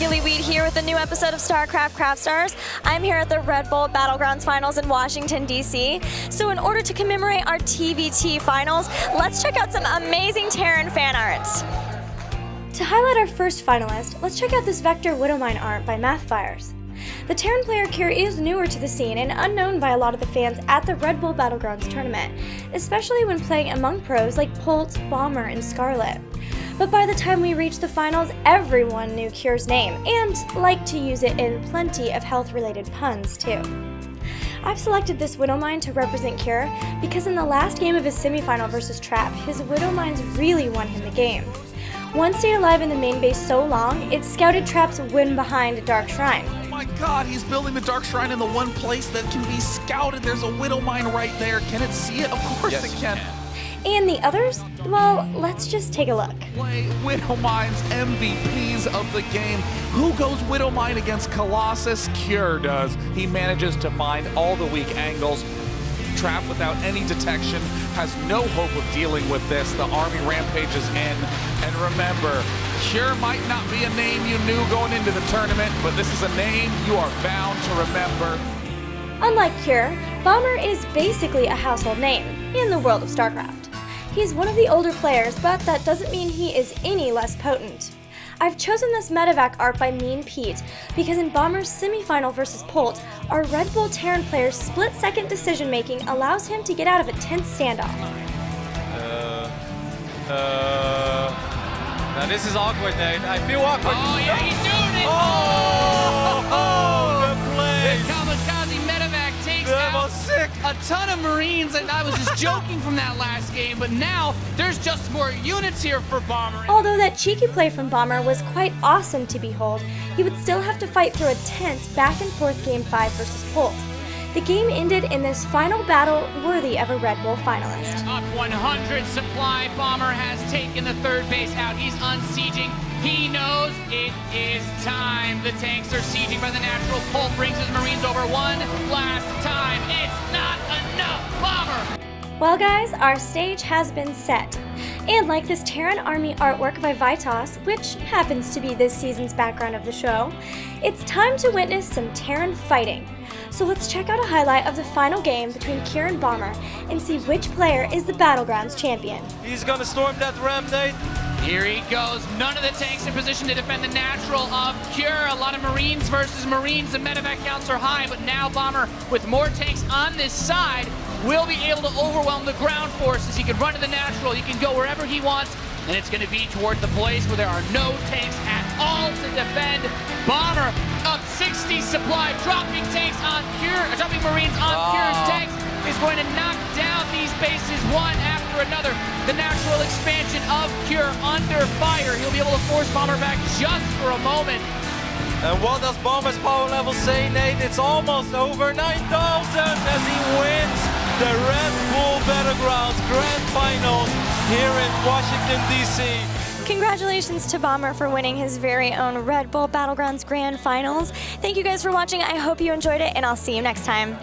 Gilly Weed here with a new episode of Starcraft CraftStars. I'm here at the Red Bull Battlegrounds Finals in Washington, D.C. So in order to commemorate our TVT Finals, let's check out some amazing Terran fan art. To highlight our first finalist, let's check out this Vector Widowmine art by mathfirez. The Terran player Kier is newer to the scene and unknown by a lot of the fans at the Red Bull Battlegrounds tournament, especially when playing among pros like Polt, Bomber, and Scarlet. But by the time we reached the finals, everyone knew Kier's name, and liked to use it in plenty of health-related puns too. I've selected this Widowmine to represent Kier because in the last game of his semifinal versus Trap, his Widowmines really won him the game. One stayed alive in the main base so long, it scouted Trap's win behind a Dark Shrine. Oh my god, he's building the Dark Shrine in the one place that can be scouted. There's a Widowmine right there. Can it see it? Of course yes, it can. And the others? Well, let's just take a look. Play Widowmine's MVPs of the game. Who goes Widowmine against Colossus? Kier does. He manages to find all the weak angles. Trap without any detection has no hope of dealing with this. The army rampages in. And remember, Kier might not be a name you knew going into the tournament, but this is a name you are bound to remember. Unlike Kier, Bomber is basically a household name in the world of StarCraft. He's one of the older players, but that doesn't mean he is any less potent. I've chosen this medevac art by MeanPete because in Bomber's semifinal versus Polt, our Red Bull Terran player's split-second decision-making allows him to get out of a tense standoff. Now this is awkward, Nate. I feel awkward. Oh yeah, he's doing it! The play! The kamikaze medevac takes That out was sick! a ton of Marines, and I was just joking from that last game, but now there's just more units here for Bomber. Although that cheeky play from Bomber was quite awesome to behold, he would still have to fight through a tense back-and-forth Game 5 versus Polt. The game ended in this final battle worthy of a Red Bull finalist. Up 100 supply, Bomber has taken the third base out. He's unsieging. He knows it is time. The tanks are sieging by the natural. Polt brings his Marines over one last time. It's not enough, Bomber! Well guys, our stage has been set. And like this Terran Army artwork by VitoSs, which happens to be this season's background of the show, it's time to witness some Terran fighting. So let's check out a highlight of the final game between Kier and Bomber and see which player is the Battlegrounds champion. He's gonna storm that ramp, Nate. Here he goes. None of the tanks in position to defend the natural of Kier. A lot of Marines versus Marines. The medevac counts are high, but now Bomber, with more tanks on this side, will be able to overwhelm the ground forces. He can run to the natural. He can go wherever he wants, and it's going to be towards the place where there are no tanks at all to defend. Bomber up 60 supply, dropping tanks on Kier, dropping Marines on Kier's tanks, is going to knock down these bases one after another. The natural expansion of Kier under fire. He'll be able to force Bomber back just for a moment. And what does Bomber's power level say, Nate? It's almost over 9,000 as he wins the Red Bull Battlegrounds Grand Finals here in Washington, D.C. Congratulations to Bomber for winning his very own Red Bull Battlegrounds Grand Finals. Thank you guys for watching. I hope you enjoyed it, and I'll see you next time.